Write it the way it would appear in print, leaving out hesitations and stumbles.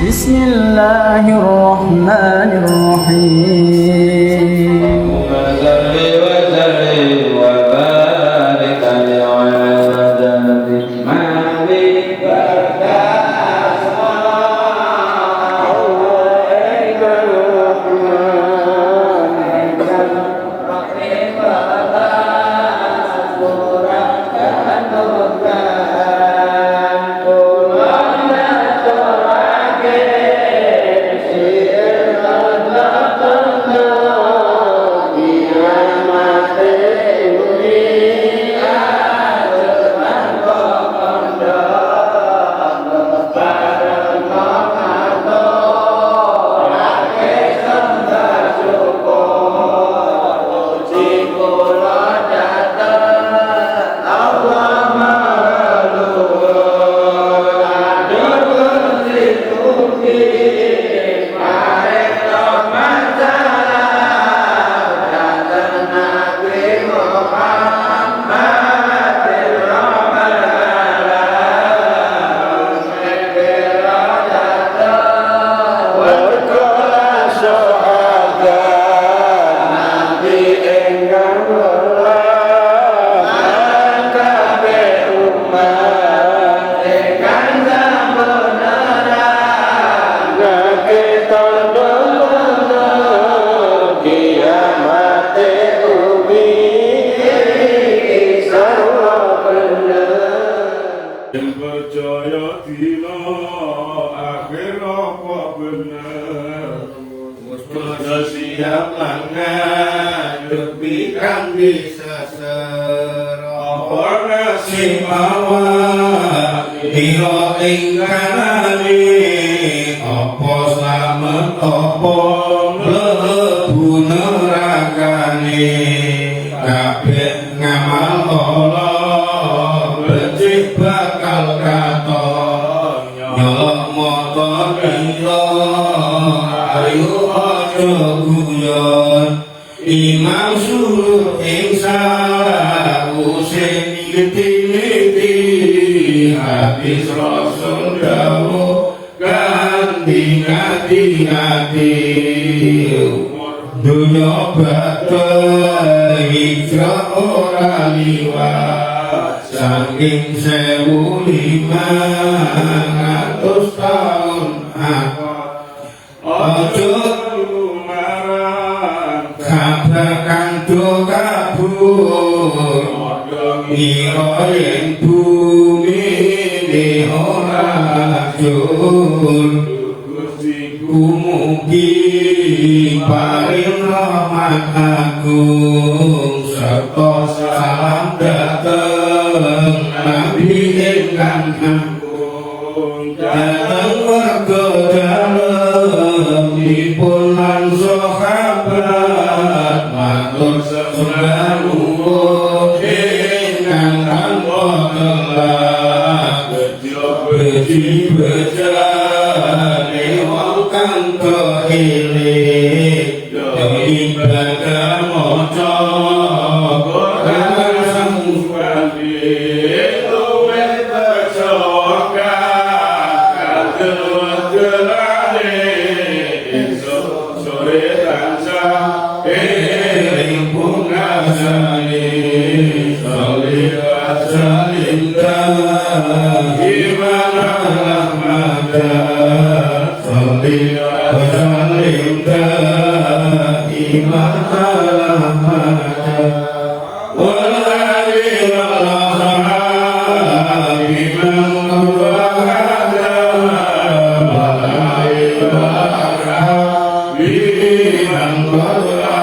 Bismillahirrahmanirrahim. Siap langan depikan bisa serapana simawa hiro ingkanani apa slamet apa mlebu nerakane kabeh ngamal Allah becik bakal katon nyolok motor pira ayo aja guyon imam suruh ing sawuse ngerti-ngerti hadis rasul dawuh ganti hati-hati dunya batal hijrah ora liwat saking 1500 tahun ojo lumaran kabar kanto kabur ngira yen bumi ne ora ajur Gusti mugi paring rahmat agung sarta salam dateng nabi ingkang agung dateng warga dalem dipun lan sahabat matur sembah nuwun ingkang tanpa telat beji-bejane wong kang kehilik ibadah maca Quran sanggupi luwih bejoga kadel-delane esuk sore tansah eling pungasane salih salim gimana rahmata salih salim gimana rahmata walali walahari man wahada walali walahari man wahada